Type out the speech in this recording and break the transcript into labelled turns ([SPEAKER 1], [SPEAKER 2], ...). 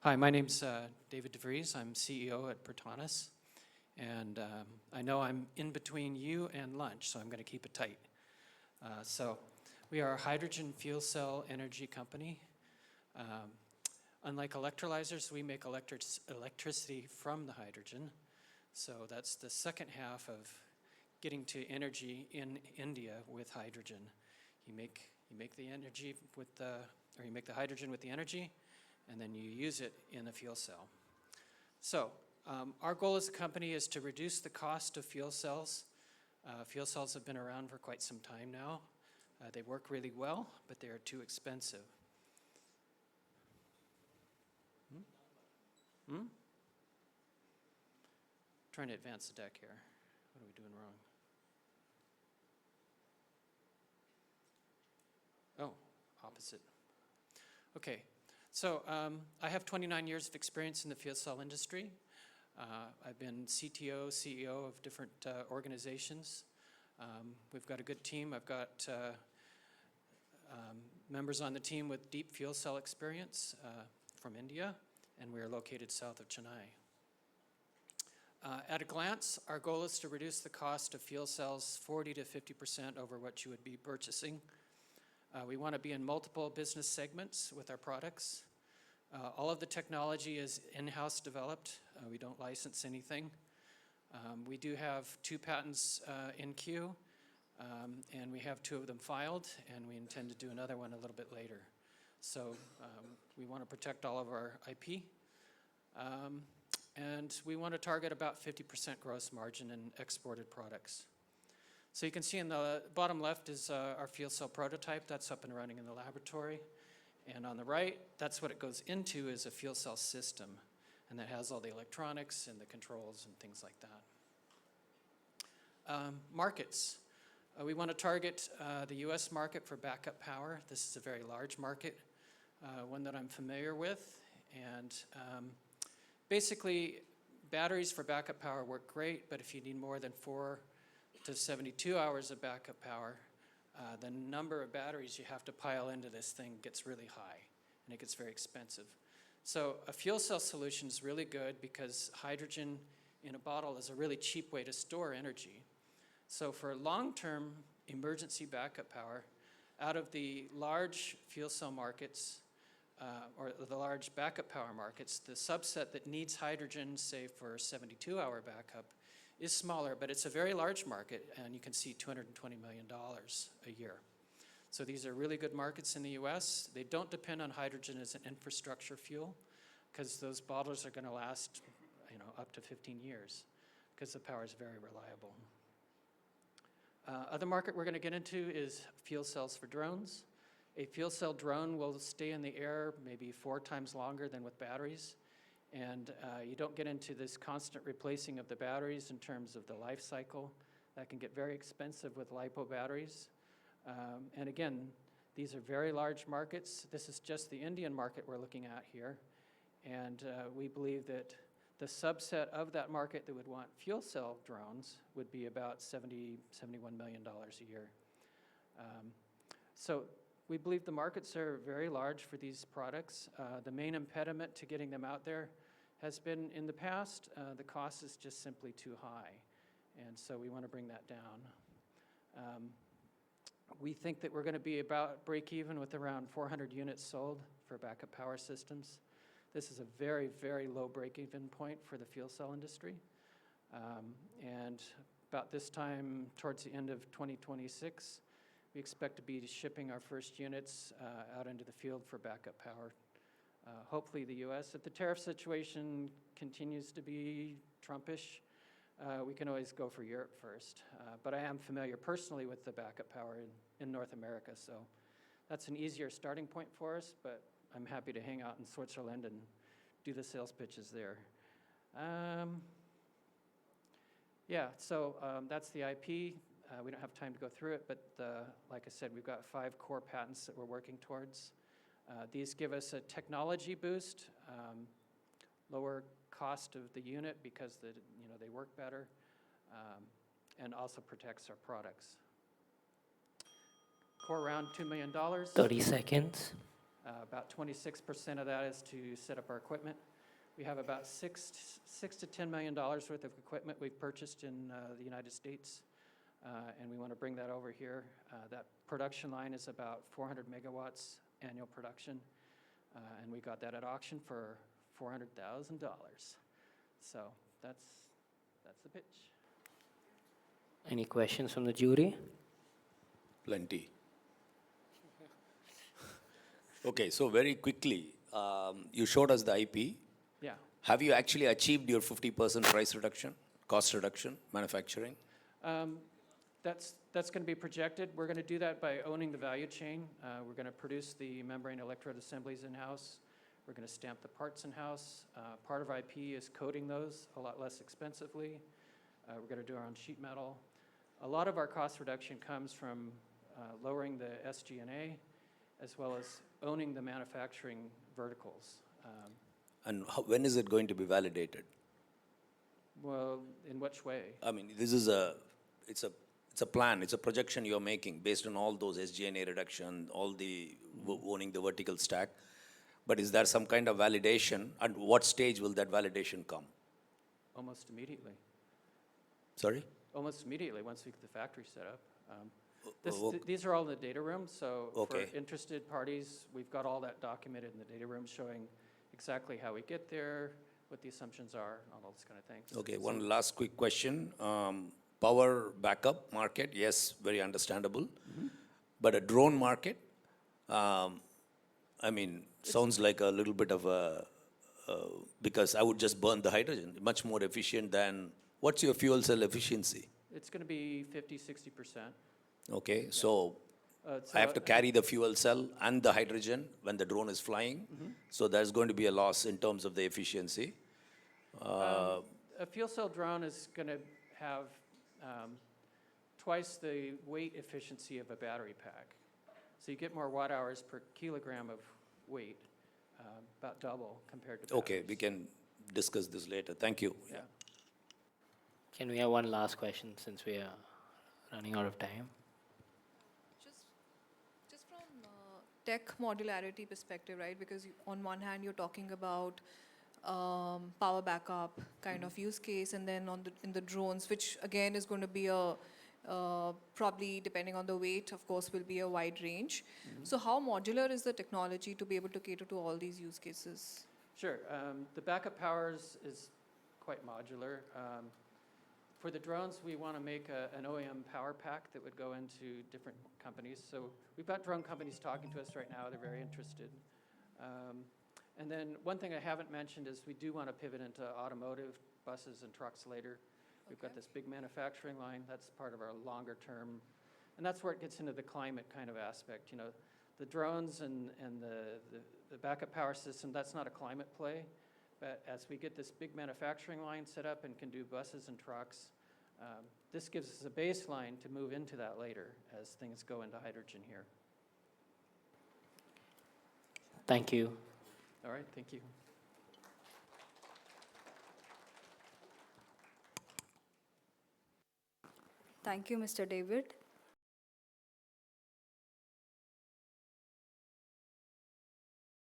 [SPEAKER 1] Hi, my name's David DeVries. I'm CEO at Protonus. And I know I'm in between you and lunch, so I'm going to keep it tight. So we are a hydrogen fuel cell energy company. Unlike electrolyzers, we make electricity from the hydrogen. So that's the second half of getting to energy in India with hydrogen. You make the energy with the, or you make the hydrogen with the energy, and then you use it in the fuel cell. So our goal as a company is to reduce the cost of fuel cells. Fuel cells have been around for quite some time now. They work really well, but they are too expensive. Trying to advance the deck here. What are we doing wrong? Oh, opposite. Okay, so I have 29 years of experience in the fuel cell industry. I've been CTO, CEO of different organizations. We've got a good team. I've got members on the team with deep fuel cell experience from India, and we are located south of Chennai. At a glance, our goal is to reduce the cost of fuel cells 40 to 50% over what you would be purchasing. We want to be in multiple business segments with our products. All of the technology is in-house developed. We don't license anything. We do have 2 patents in queue, and we have 2 of them filed, and we intend to do another one a little bit later. So we want to protect all of our IP. And we want to target about 50% gross margin in exported products. So you can see in the bottom left is our fuel cell prototype. That's up and running in the laboratory. And on the right, that's what it goes into, is a fuel cell system. And that has all the electronics and the controls and things like that. Markets. We want to target the US market for backup power. This is a very large market, one that I'm familiar with. And basically, batteries for backup power work great, but if you need more than 4 to 72 hours of backup power, the number of batteries you have to pile into this thing gets really high, and it gets very expensive. So a fuel cell solution is really good because hydrogen in a bottle is a really cheap way to store energy. So for long-term emergency backup power, out of the large fuel cell markets, or the large backup power markets, the subset that needs hydrogen, say for 72-hour backup, is smaller, but it's a very large market, and you can see $220 million a year. So these are really good markets in the US. They don't depend on hydrogen as an infrastructure fuel, because those bottles are going to last, up to 15 years, because the power is very reliable. Other market we're going to get into is fuel cells for drones. A fuel cell drone will stay in the air maybe 4 times longer than with batteries. And you don't get into this constant replacing of the batteries in terms of the life cycle. That can get very expensive with LiPo batteries. And again, these are very large markets. This is just the Indian market we're looking at here. And we believe that the subset of that market that would want fuel cell drones would be about $71 million a year. So we believe the markets are very large for these products. The main impediment to getting them out there has been, in the past, the cost is just simply too high. And so we want to bring that down. We think that we're going to be about break even with around 400 units sold for backup power systems. This is a very, very low break-even point for the fuel cell industry. And about this time, towards the end of 2026, we expect to be shipping our first units out into the field for backup power. Hopefully the US, if the tariff situation continues to be Trumpish, we can always go for Europe first. But I am familiar personally with the backup power in North America, so that's an easier starting point for us, but I'm happy to hang out in Switzerland and do the sales pitches there. That's the IP. We don't have time to go through it, but like I said, we've got 5 core patents that we're working towards. These give us a technology boost, lower cost of the unit because they work better, and also protects our products. Core round $2 million.
[SPEAKER 2] 30 seconds.
[SPEAKER 1] About 26% of that is to set up our equipment. We have about $6 to $10 million worth of equipment we've purchased in the United States, and we want to bring that over here. That production line is about 400 megawatts annual production, and we got that at auction for $400,000. So that's the pitch.
[SPEAKER 2] Any questions from the jury?
[SPEAKER 3] Plenty. Okay, so very quickly, you showed us the IP.
[SPEAKER 1] Yeah.
[SPEAKER 3] Have you actually achieved your 50% price reduction, cost reduction, manufacturing?
[SPEAKER 1] That's going to be projected. We're going to do that by owning the value chain. We're going to produce the membrane electrode assemblies in-house. We're going to stamp the parts in-house. Part of IP is coating those a lot less expensively. We're going to do our own sheet metal. A lot of our cost reduction comes from lowering the SG&A as well as owning the manufacturing verticals.
[SPEAKER 3] And when is it going to be validated?
[SPEAKER 1] Well, in which way?
[SPEAKER 3] I mean, this is it's a plan, it's a projection you're making based on all those SG&A reduction, all the owning the vertical stack. But is there some kind of validation? At what stage will that validation come?
[SPEAKER 1] Almost immediately.
[SPEAKER 3] Sorry?
[SPEAKER 1] Almost immediately once we get the factory set up.
[SPEAKER 3] Okay.
[SPEAKER 1] These are all in the data room, so
[SPEAKER 3] Okay.
[SPEAKER 1] for interested parties, we've got all that documented in the data room showing exactly how we get there, what the assumptions are, and all those kind of things.
[SPEAKER 3] Okay, one last quick question. Power backup market, yes, very understandable. But a drone market, I mean, sounds like a little bit of a, because I would just burn the hydrogen, much more efficient than, what's your fuel cell efficiency?
[SPEAKER 1] It's going to be 50-60%.
[SPEAKER 3] Okay, so I have to carry the fuel cell and the hydrogen when the drone is flying. So there's going to be a loss in terms of the efficiency.
[SPEAKER 1] A fuel cell drone is going to have twice the weight efficiency of a battery pack. So you get more watt hours per kilogram of weight, about double compared to batteries.
[SPEAKER 3] Okay, we can discuss this later. Thank you.
[SPEAKER 1] Yeah.
[SPEAKER 2] Can we have one last question since we are running out of time?
[SPEAKER 4] Just from tech modularity perspective, right? Because on one hand, you're talking about power backup kind of use case, and then in the drones, which again is going to be a probably depending on the weight, of course, will be a wide range. So how modular is the technology to be able to cater to all these use cases?
[SPEAKER 1] Sure. The backup powers is quite modular. For the drones, we want to make an OEM power pack that would go into different companies. So we've got drone companies talking to us right now. They're very interested. And then one thing I haven't mentioned is we do want to pivot into automotive buses and trucks later. We've got this big manufacturing line. That's part of our longer term. And that's where it gets into the climate kind of aspect. You know, the drones and the backup power system, that's not a climate play. But as we get this big manufacturing line set up and can do buses and trucks, this gives us a baseline to move into that later as things go into hydrogen here.
[SPEAKER 2] Thank you.
[SPEAKER 1] All right, thank you.
[SPEAKER 5] Thank you, Mr. David.